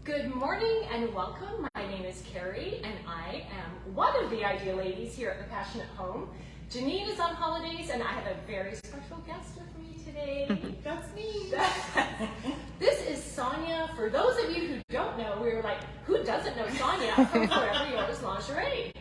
Good morning and welcome. My name is Carrie and I am one of the ideal ladies here at the Passionate Home. Janine is on holidays and I have a very special guest with me today. That's me. This is Sonya. For those of you who don't know, we were like, who doesn't know Sonya from Forever Yours Lingerie?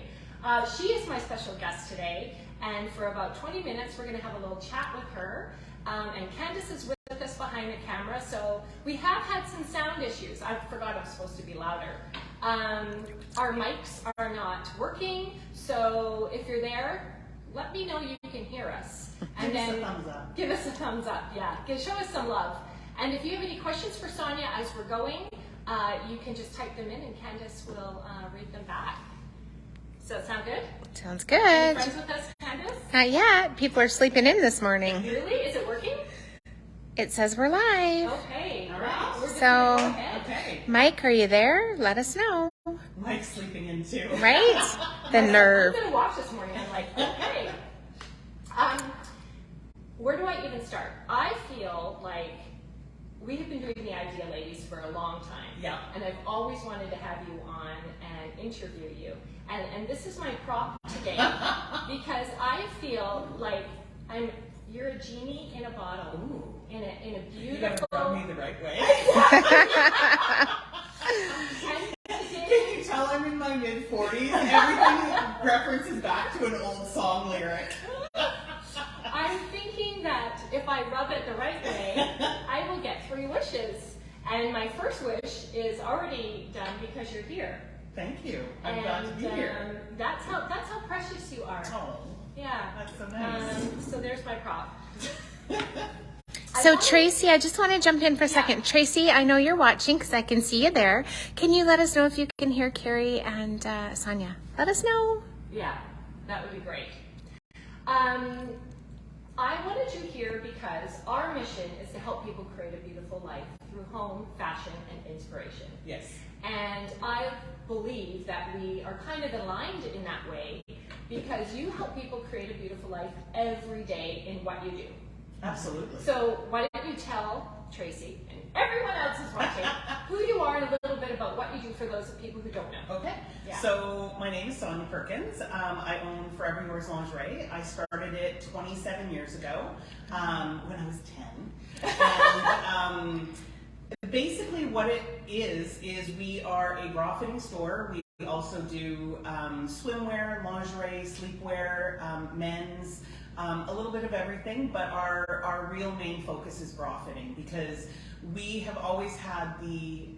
She is my special guest today, and for about 20 minutes we're going to have a little chat with her. And Candace is with us behind the camera, so we have had some sound issues. I forgot I'm supposed to be louder. Our mics are not working, so if you're there, let me know you can hear us. And give us a thumbs up. Give us a thumbs up, yeah. Show us some love. And if you have any questions for Sonya as we're going, you can just type them in and Candace will read them back. Does that sound good? Sounds good. Are you friends with us, Candace? Not yet. People are sleeping in this morning. Really? Is it working? It says we're live. Okay. All right. We're just So- gonna go ahead. Okay. Mike, are you there? Let us know. Mike's sleeping in too. Right? The nerve. I'm gonna watch this morning. I'm like, okay. Where do I even start? I feel like we have been doing the Idea Ladies for a long time. Yeah. And I've always wanted to have you on and interview you. And this is my prop today because I feel like you're a genie in a bottle. Ooh. In a You gotta beautiful. rub me the right way. And today- Can you tell I'm in my mid-40s? Everything references back to an old song lyric. I'm thinking that if I rub it the right way, I will get 3 wishes. And my first wish is already done because you're here. Thank you. I'm glad to be here. That's how precious you are. Oh, Yeah. that's so nice. So there's my prop. So Tracy, I just want to jump in for a second. Tracy, I know you're watching because I can see you there. Can you let us know if you can hear Carrie and Sonya? Let us know. Yeah, that would be great. I wanted you here because our mission is to help people create a beautiful life through home, fashion, and inspiration. Yes. And I believe that we are kind of aligned in that way because you help people create a beautiful life every day in what you do. Absolutely. So why don't you tell Tracy and everyone else who's watching who you are and a little bit about what you do for those people who don't know. Okay. Yeah. So my name is Sonya Perkins. I own Forever Yours Lingerie. I started it 27 years ago when I was 10. And basically what it is we are a bra fitting store. We also do swimwear, lingerie, sleepwear, men's, a little bit of everything, but our real main focus is bra fitting because we have always had the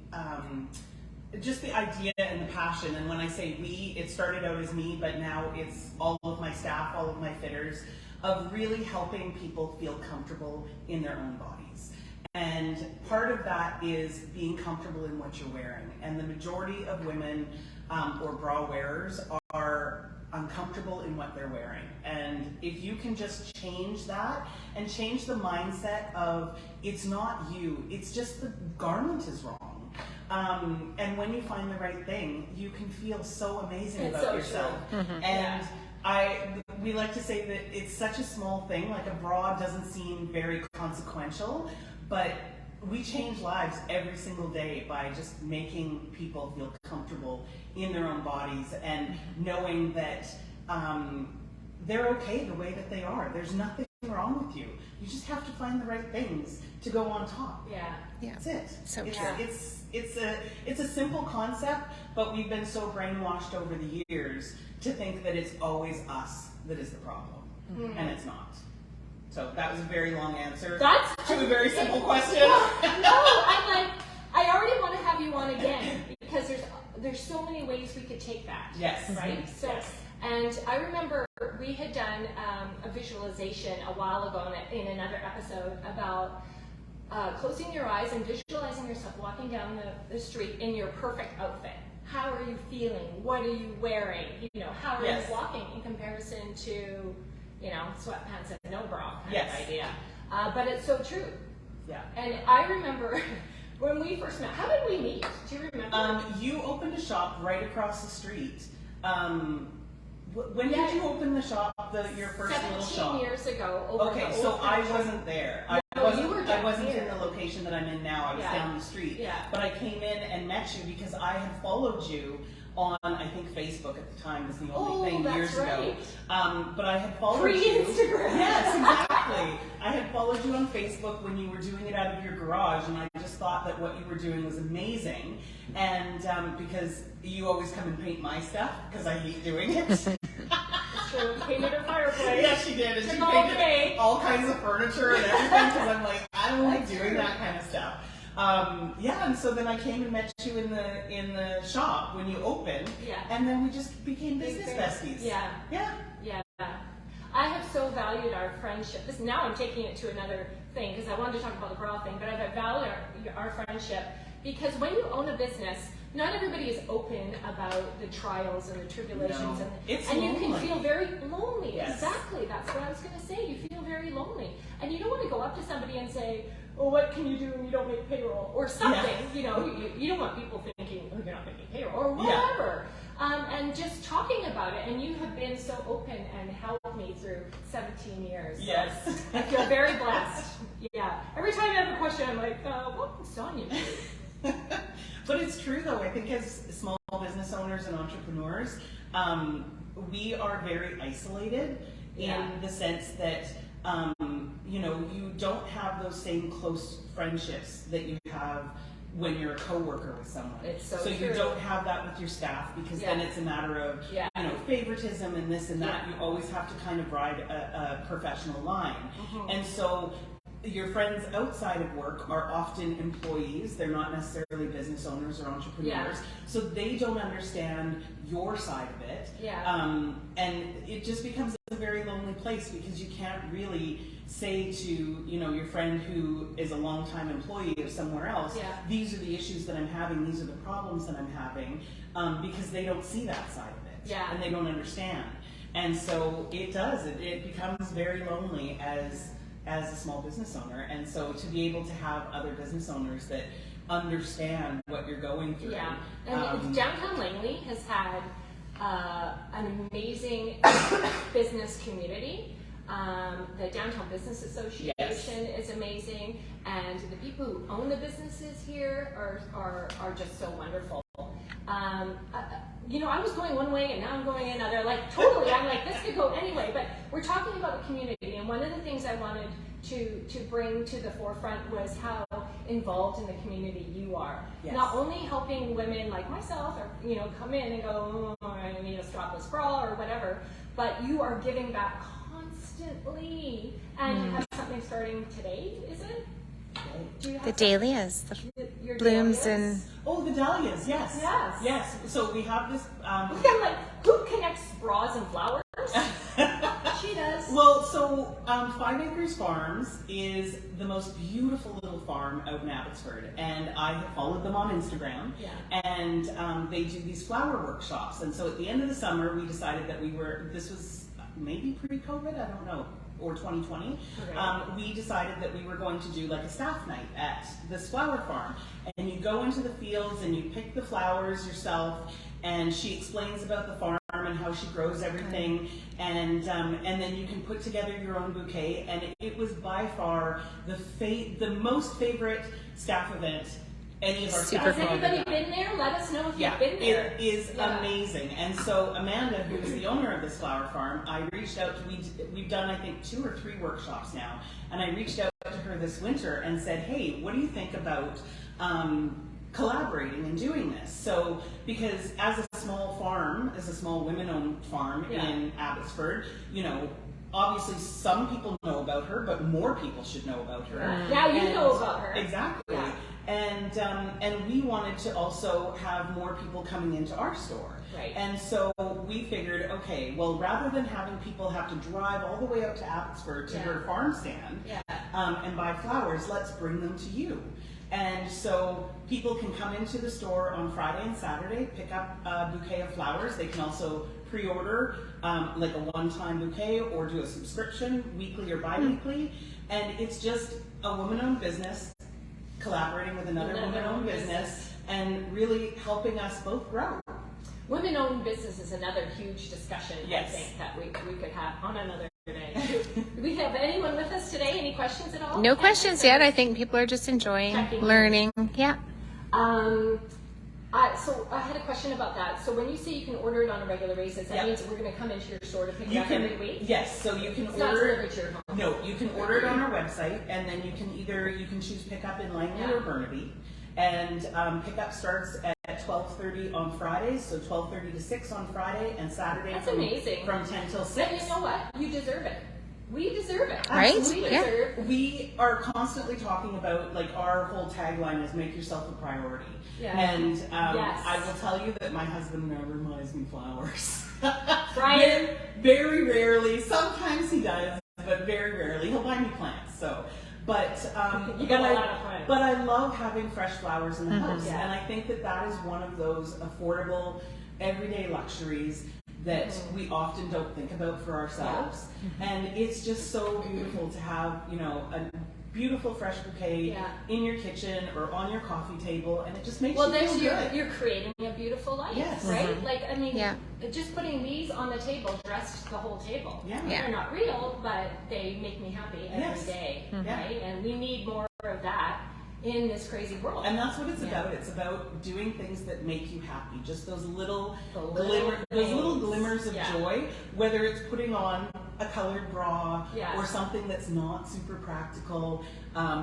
just the idea and the passion. And when I say we, it started out as me, but now it's all of my staff, all of my fitters, of really helping people feel comfortable in their own bodies. And part of that is being comfortable in what you're wearing. And the majority of women or bra wearers are uncomfortable in what they're wearing. And if you can just change that and change the mindset of it's not you, it's just the garment is wrong. And when you find the right thing, you can feel so amazing It's about so yourself. true. And we like to say that it's such a small thing, like a bra doesn't seem very consequential, but we change lives every single day by just making people feel comfortable in their own bodies and knowing that they're okay the way that they are. There's nothing wrong with you. You just have to find the right things to go on top. Yeah. Yeah. That's it. So it's, true. It's a simple concept, but we've been so brainwashed over the years to think that it's always us that is the problem, and it's not. So that was a very long answer to a very simple question. No, I'm like, I already want to have you on again because there's so many ways we could take that. Yes. Right? So, Yes. And I remember we had done a visualization a while ago in another episode about closing your eyes and visualizing yourself walking down the street in your perfect outfit. How are you feeling? What are you wearing? How are Yes. you walking in comparison to, sweatpants and no bra kind Yes. of idea. But it's so true. Yeah. And I remember when we first met, how did we meet? Do you remember? You opened a shop right across the street. When did you open the shop, your first little shop? 17 years ago. Okay, so I wasn't there. I I wasn't in the location that I'm in now. I was down the street. Yeah. But I came in and met you because I had followed you on, I think Facebook at the time was the only thing years ago. But I had followed you. Pre-Instagram. Yes, exactly. I had followed you on Facebook when you were doing it out of your garage, and I just thought that what you were doing was amazing. And because you always come and paint my stuff, because I hate doing it. True. Painted her fireplace. Yeah, she did. And she painted all kinds of furniture and everything, because I'm like, I don't like doing that kind of stuff. And so then I came and met you in the shop when you opened, and then we just became business besties. Yeah. I have so valued our friendship. Now I'm taking it to another thing because I wanted to talk about the bra thing, but I've valued our friendship because when you own a business, not everybody is open about the trials and the tribulations, and you can feel very lonely. Yes. Exactly, that's what I was going to say. You feel very lonely, and you don't want to go up to somebody and say, "Oh, what can you do when you don't make payroll?" or something. You know, you don't want people thinking, "Oh, you're not making payroll," or whatever. And just talking about it, and you have been so open and helped me through 17 years. So yes. I feel very blessed. Yeah. Every time I have a question, I'm like, what can Sonya do? But it's true though, I think as small business owners and entrepreneurs, we are very isolated in the sense that, you don't have those same close friendships that you have when you're a coworker with someone. It's so true. You don't have that with your staff because then it's a matter of favoritism and this and that. You always have to kind of ride a professional line. And so your friends outside of work are often employees. They're not necessarily business owners or entrepreneurs. So they don't understand your side of it. And it just becomes a very lonely place because you can't really say to your friend who is a longtime employee of somewhere else, these are the issues that I'm having, these are the problems that I'm having, because they don't see that side of it, and they don't understand. And so it becomes very lonely as a small business owner. And so to be able to have other business owners that understand what you're going through. And downtown Langley has had an amazing business community. The Downtown Business Association is amazing, and the people who own the businesses here are just so wonderful. I was going one way and now I'm going another. Like totally, I'm like this could go anyway. But we're talking about the community, and one of the things I wanted to bring to the forefront was how involved in the community you are. Not only helping women like myself, or come in and go, oh, I need a strapless bra or whatever, but you are giving back constantly, and you have something starting today, is it? The dahlias, the blooms and... Oh, the dahlias, yes. So we have this... who connects bras and flowers? She does. Well, so 5 Acres Farms is the most beautiful little farm out in Abbotsford, and I have followed them on Instagram, and they do these flower workshops, and so at the end of the summer we decided that this was maybe pre-COVID, I don't know, or 2020, we decided that we were going to do like a staff night at this flower farm. And you go into the fields and you pick the flowers yourself, and she explains about the farm and how she grows everything, and then you can put together your own bouquet. And it was by far the most favorite staff event any of our staff. Has anybody been there? Let us know if you've been there. It is amazing. And so Amanda, who is the owner of this flower farm, I reached out to, we've done I think 2 or 3 workshops now, and I reached out to her this winter and said, hey, what do you think about collaborating and doing this? So, because as a small farm, as a small women-owned farm in Abbotsford, obviously some people know about her, but more people should know about her. Now you know about her. Exactly. And we wanted to also have more people coming into our store. Right. And so we figured, okay, well, rather than having people have to drive all the way out to Abbotsford to her farm stand and buy flowers, let's bring them to you. And so people can come into the store on Friday and Saturday, pick up a bouquet of flowers. They can also pre-order like a one-time bouquet or do a subscription weekly or bi-weekly. And it's just a woman-owned business collaborating with another woman-owned business and really helping us both grow. Women-owned business is another huge discussion, I think, that we could have on another day. Do we have anyone with us today? Any questions at all? No questions yet. I think people are just enjoying learning. Yeah. So I had a question about that. So when you say you can order it on a regular basis, that means we're going to come into your store to pick it up every week? Yes, so you can It's not order delivered to your home. No, you can order it on our website, and then you can choose pickup in Lingerie or Burnaby. And pickup starts at 12:30 on Fridays, so 12:30 to 6 on Friday, and Saturday That's amazing. from 10 till 6. But you know what? You deserve it. We deserve it. Right? Absolutely. Yeah. We are constantly talking about, like, our whole tagline is make yourself a priority. Yeah. And Yes. I will tell you that my husband never buys me flowers. Brian? Very rarely. Sometimes he does, but very rarely. He'll buy me plants. So, but You got a lot of plants. But I love having fresh flowers in the house, Yeah. and I think that is one of those affordable, everyday luxuries that we often don't think about for ourselves. And it's just so beautiful to have, you know, a beautiful fresh bouquet in your kitchen or on your coffee table, and it just makes you feel good. You're creating a beautiful life, Yes. right? Like, I mean, just putting these on the table dressed the whole table. Yeah. They're not real, but they make me happy every day, right? And we need more of that in this crazy world. And that's what it's about. It's about doing things that make you happy. Just those little glimmers of joy, whether it's putting on a colored bra or something that's not super practical,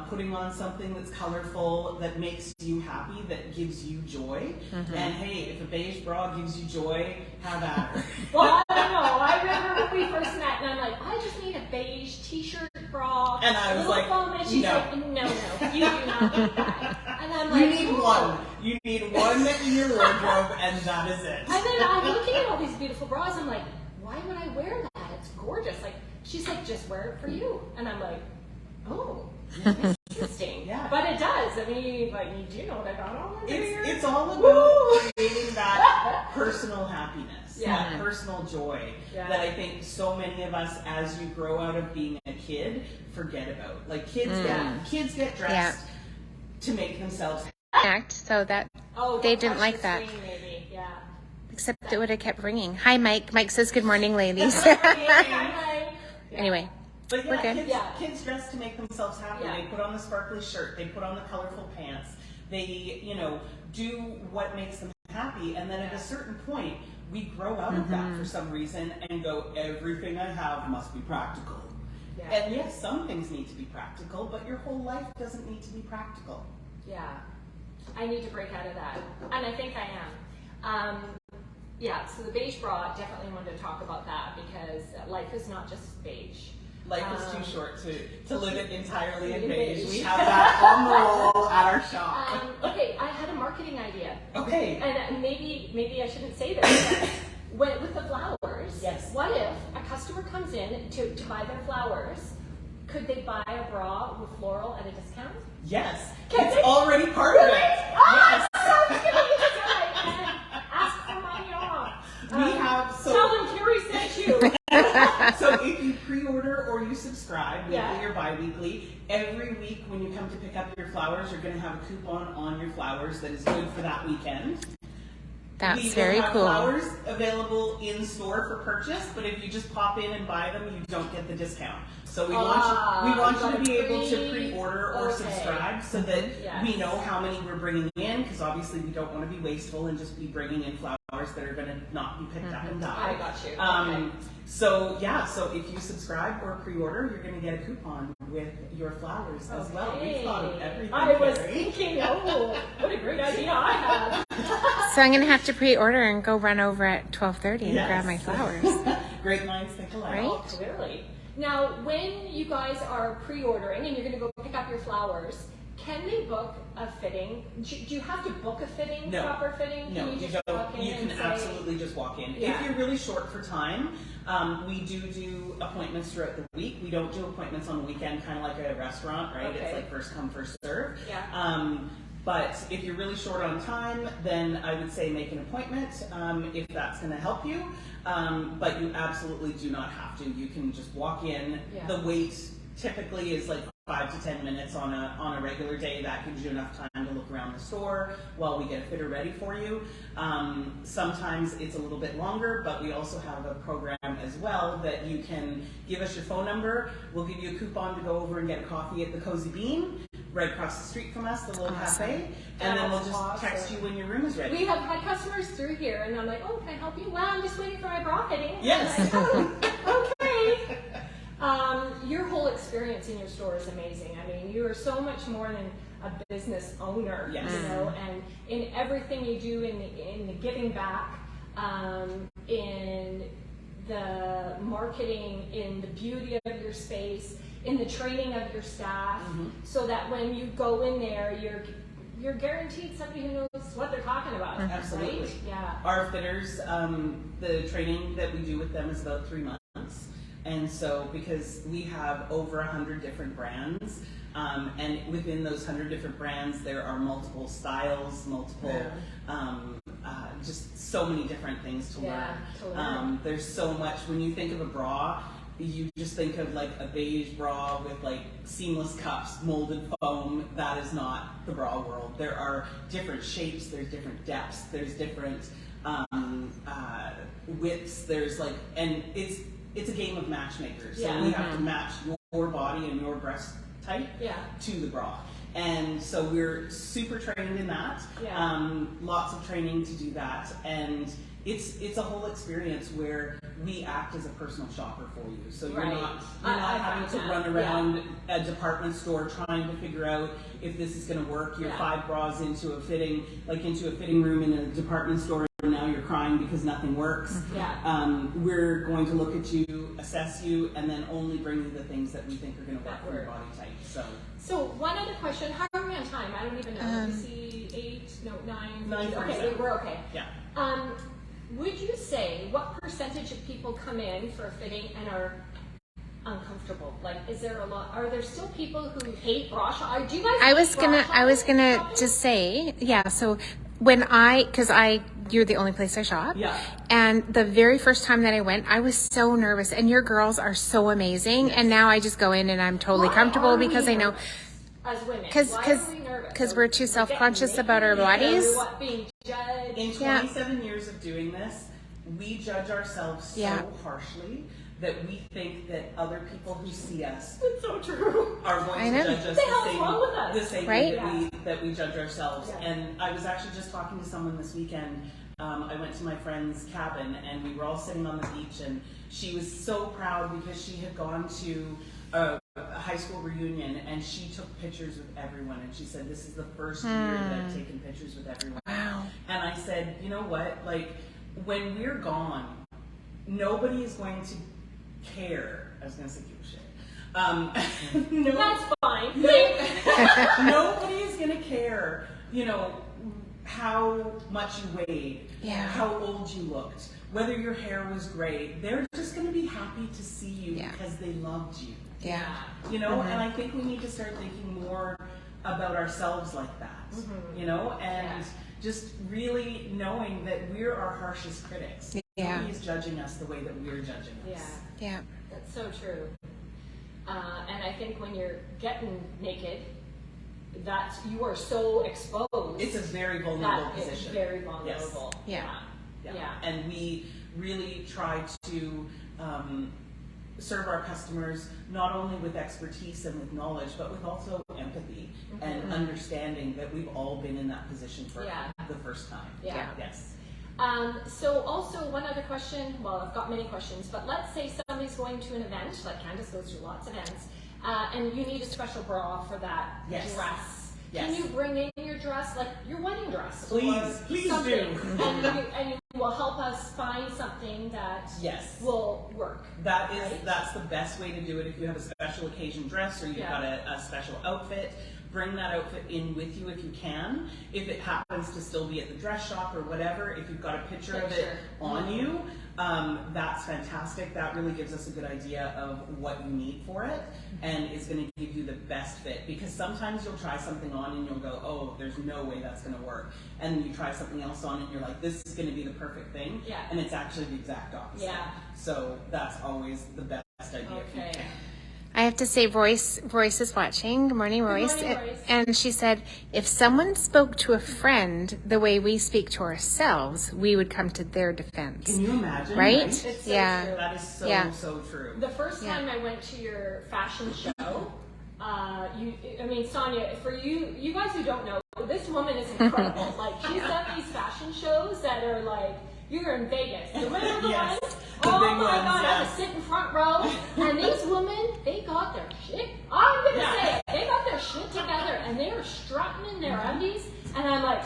putting on something that's colorful that makes you happy, that gives you joy. And hey, if a beige bra gives you joy, have at her. Well, I don't know. I remember when we first met, and I'm like, I just need a beige t-shirt, bra, And I was little like, foam, and she's no. like, no, you do not need that. And I'm like, You need one. You need one in your wardrobe, and that is it. And then I'm looking at all these beautiful bras. I'm like, why would I wear that? It's gorgeous. Like, she's like, just wear it for you. And I'm like, oh, interesting. But it does. I mean, like, you do know what I got on there. It's all about creating that personal happiness, that personal joy that I think so many of us, as you grow out of being a kid, forget about. Like, kids get dressed to make themselves Act so that they didn't like that. Maybe. Yeah. Except it would have kept ringing. Hi, Mike. Mike says good morning, ladies. Anyway, But we're good. Kids dress to make themselves happy. They put on the sparkly shirt. They put on the colorful pants. They, you know, do what makes them happy. And then at a certain point, we grow out of that for some reason and go, everything I have must be practical. And yes, some things need to be practical, but your whole life doesn't need to be practical. Yeah. I need to break out of that. And I think I am. So the beige bra, definitely wanted to talk about that because life is not just beige. Life is too short to live it entirely in beige. We have that on the wall at our shop. Okay, I had a marketing idea. Okay. And maybe I shouldn't say this, but with the flowers, what if a customer comes in to buy their flowers, could they buy a bra with floral at a discount? Yes. It's already part of it. Yes. Ask for money off. We have Tell them Carrie sent you. So if you pre-order or you subscribe, weekly or bi-weekly, every week when you come to pick up your flowers, you're going to have a coupon on your flowers that is good for that weekend. That's very cool. We will have flowers available in store for purchase, but if you just pop in and buy them, you don't get the discount. So we want you to be able to pre-order or subscribe so that we know how many we're bringing in, because obviously we don't want to be wasteful and just be bringing in flowers that are going to not be picked up and die. I got you. So if you subscribe or pre-order, you're going to get a coupon with your flowers as well. We've thought of everything. I was thinking, what a great idea I have. So I'm going to have to pre-order and go run over at 12:30 and grab my flowers. Great minds think alike. Oh, clearly. Now, when you guys are pre-ordering and you're going to go pick up your flowers, can they book a fitting? Do you have to book a fitting, proper fitting? No, can you just walk in. You can absolutely just walk in. If you're really short for time, we do appointments throughout the week. We don't do appointments on the weekend, kind of like a restaurant, right? Okay. It's like first come, first serve. Yeah. But if you're really short on time, then I would say make an appointment if that's going to help you. But you absolutely do not have to. You can just walk in. The wait typically is like 5 to 10 minutes on a regular day. That gives you enough time to look around the store while we get a fitter ready for you. Sometimes it's a little bit longer, but we also have a program as well that you can give us your phone number. We'll give you a coupon to go over and get a coffee at the Cozy Bean right across the street from us, the little cafe, and then we'll just text you when your room is ready. We have had customers through here, and I'm like, oh, can I help you? Well, I'm just waiting for my bra fitting. Yes. Like, oh, okay. Your whole experience in your store is amazing. I mean, you are so much more than a business owner, yes. you know, and in everything you do, in the giving back, in the marketing, in the beauty of your space, in the training of your staff, so that when you go in there, you're guaranteed somebody who knows what they're talking about. Absolutely. Right? Yeah. Our fitters, the training that we do with them is about 3 months. And so, because we have over 100 different brands, and within those 100 different brands, there are multiple styles, just so many different things to learn. Totally. There's so much. When you think of a bra, you just think of like a beige bra with like seamless cups, molded foam. That is not the bra world. There are different shapes, there's different depths, there's different widths, there's like, and it's a game of matchmakers. So we have to match your body and your breast type to the bra. And so we're super trained in that. Lots of training to do that. And it's a whole experience where we act as a personal shopper for you. So you're not having to run around a department store trying to figure out if this is going to work. You're 5 bras into a fitting room in a department store, and now you're crying because nothing works. We're going to look at you, assess you, and then only bring you the things that we think are going to work for your body type. So one other question. How are we on time? I don't even know. We see 9. Okay, we're okay. Yeah. Would you say what percentage of people come in for a fitting and are uncomfortable? Like, is there a lot? Are there still people who hate bra shopping? Do you guys? I was gonna just say, So you're the only place I shop. Yeah. And the very first time that I went, I was so nervous. And your girls are so amazing. And now I just go in and I'm totally comfortable because I know. As women, because we're too self-conscious about our bodies. In 27 years of doing this, we judge ourselves so harshly that we think that other people who see us it's so true. are going to judge us the same way that we judge ourselves. And I was actually just talking to someone this weekend. I went to my friend's cabin and we were all sitting on the beach, and she was so proud because she had gone to a high school reunion and she took pictures with everyone, and she said this is the first year that I've taken pictures with everyone. Wow. And I said, you know what, like when we're gone, nobody is going to care. I was going to say give a shit. No, that's fine. Nobody is going to care, how much you weighed, how old you looked, whether your hair was gray. They're just going to be happy to see you because they loved you. And I think we need to start thinking more about ourselves like that, and just really knowing that we're our harshest critics. Nobody is judging us the way that we're judging us. Yeah. That's so true. And I think when you're getting naked, you are so exposed. It's a very vulnerable position. It's very vulnerable. Yes. Yeah. And we really try to serve our customers not only with expertise and with knowledge, but with also empathy and understanding that we've all been in that position for the first time. Yes. So also one other question, well, I've got many questions, but let's say somebody's going to an event, like Candace goes to lots of events, and you need a special bra for that dress. Can you bring in your dress, like your wedding dress? Please do. And you will help us find something that will work. That's the best way to do it. If you have a special occasion dress or you've got a special outfit, bring that outfit in with you if you can. If it happens to still be at the dress shop or whatever, if you've got a picture of it on you, that's fantastic. That really gives us a good idea of what you need for it and is going to give you the best fit. Because sometimes you'll try something on and you'll go, oh, there's no way that's going to work. And then you try something else on and you're like, this is going to be the perfect thing. And it's actually the exact opposite. So that's always the best idea. Okay. I have to say Royce is watching. Good morning, Royce. Good morning, Royce. And she said, if someone spoke to a friend the way we speak to ourselves, we would come to their defense. Can you imagine? Right? It's so true. That is so, Yeah. so true. The first time I went to your fashion show, Sonya, for you guys who don't know, this woman is incredible. Like, she's done these fashion shows that are like, you're in Vegas. Remember the Yes. ones? The Oh big my ones, God, I yeah. was sitting front row, and these women, they got their shit. I'm gonna say it. They got their shit together, and they were strutting in their undies, and I'm like,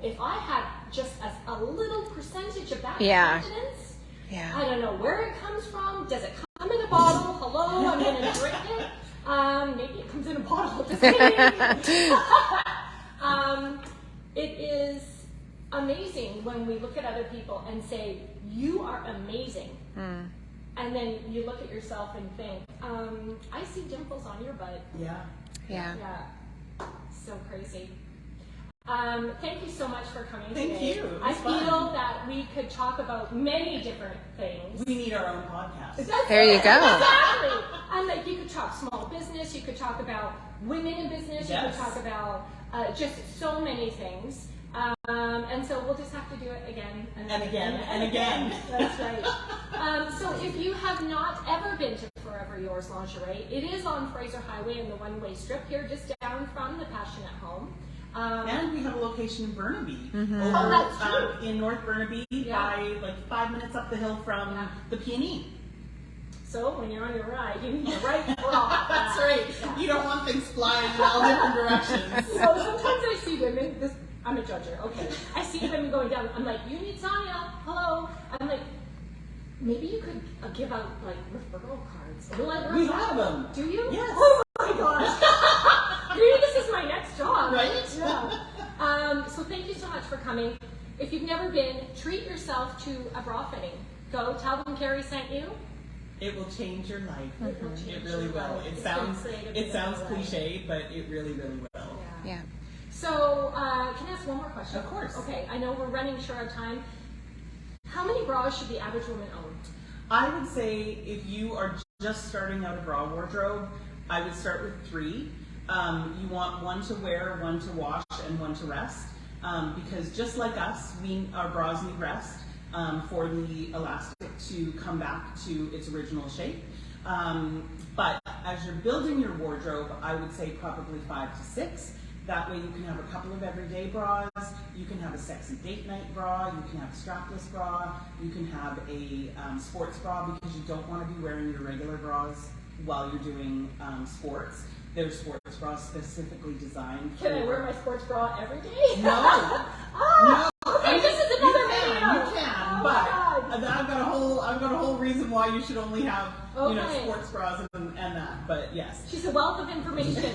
if I had just a little percentage of that Yeah. confidence, Yeah. I don't know where it comes from. Does it come in a bottle? Hello, I'm gonna drink it. Maybe it comes in a bottle. Just kidding. It is amazing when we look at other people and say, you are amazing. And then you look at yourself and think, I see dimples on your butt. Yeah. Yeah. Yeah. So crazy. Thank you so much for coming Thank today. you. It I was feel fun. that we could talk about many different things. We need our own podcast. That's There you it. go. Exactly. And like, you could talk small business, you could talk about women in business, you Yes. could talk about just so many things. And so we'll just have to do it again And again, and again. That's right. So if you have not ever been to Forever Yours Lingerie, it is on Fraser Highway in the one-way strip here, just down from the Passionate Home. And we have a location in Burnaby. Mm-hmm. Oh, that's true. In North Burnaby, by like 5 minutes up the hill from the Peony. So when you're on your ride, you need the right bra. That's right. Yeah. You don't want things flying in all different directions. So sometimes I see women, I'm a judger, okay. I see women going down, I'm like, you need Sonya, hello. I'm like, maybe you could give out like referral cards. We have them. Do you? Yes. Oh my gosh. Maybe this is my next job. Right? Yeah. So thank you so much for coming. If you've never been, treat yourself to a bra fitting. Go tell them Carrie sent you. It will change your life. It will It change really your will. life. It It's sounds been creative in a way. cliche, but it really, really will. Yeah. So, can I ask one more question? Of course. Okay, I know we're running short of time. How many bras should the average woman own? I would say if you are just starting out a bra wardrobe, I would start with 3. You want 1 to wear, 1 to wash, and 1 to rest. Because just like us, our bras need rest for the elastic to come back to its original shape. But as you're building your wardrobe, I would say probably 5 to 6. That way you can have a couple of everyday bras, you can have a sexy date night bra, you can have a strapless bra, you can have a sports bra because you don't want to be wearing your regular bras while you're doing sports. There's sports bras specifically designed for... Can I wear my sports bra every day? No. Oh, okay, this is another video. You can, Oh but my God. I've got a whole reason why you should only have Okay. sports bras and that. But yes. She's a wealth of information.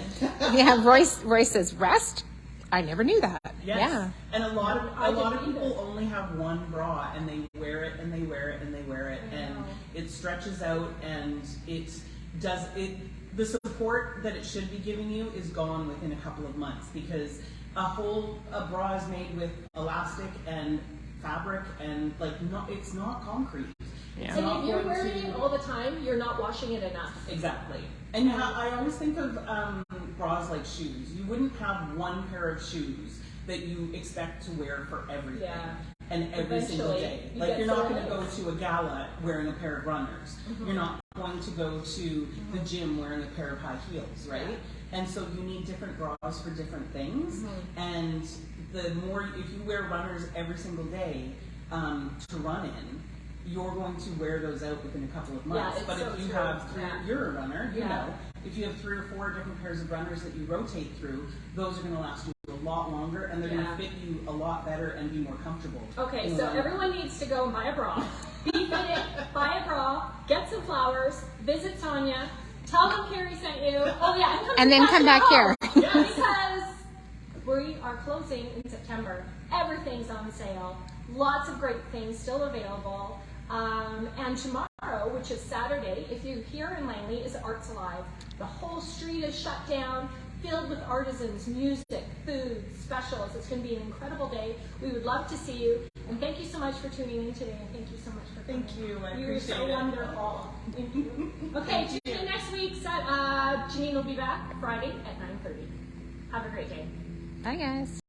Yeah, Royce says rest. I never knew that. Yes. Yeah. And a lot I of didn't people either. only have 1 bra and they wear it and they wear it and they wear it I and know. it stretches out and the support that it should be giving you is gone within a couple of months because a bra is made with elastic and fabric and it's not concrete. Yeah. It's And not if you're going wearing to- it all the time, you're not washing it enough. Exactly. And I always think of bras like shoes. You wouldn't have 1 pair of shoes that you expect to wear for everything Yeah. and every single Eventually, day. you Like get you're not so going to go lazy. to a gala wearing a pair of runners. You're not going to go to the gym wearing a pair of high heels, right? Yeah. And so you need different bras for different things. And the more, if you wear runners every single day to run in, you're going to wear those out within a couple of months. it's But so if you true. have Yeah. you're a runner, you Yeah. know. If you have 3 or 4 different pairs of runners that you rotate through, those are going to last you a lot longer and they're going Yeah. to fit you a lot better and be more comfortable. Okay, in so the long everyone needs to go and buy a bra. Be fitted, buy a bra, get some flowers, visit Sonya, tell them Carrie sent you. Oh yeah, And then come back here. Because we are closing in September. Everything's on sale. Lots of great things still available. And tomorrow, which is Saturday, if you're here in Langley, is Arts Alive. The whole street is shut down, filled with artisans, music, food, specials. It's going to be an incredible day. We would love to see you. And thank you so much for tuning in today. And thank you so much for coming. Thank you. I You're appreciate so it. wonderful. Thank you. Okay, tune in next week. Janine will be back Friday at 9:30. Have a great day. Bye, guys.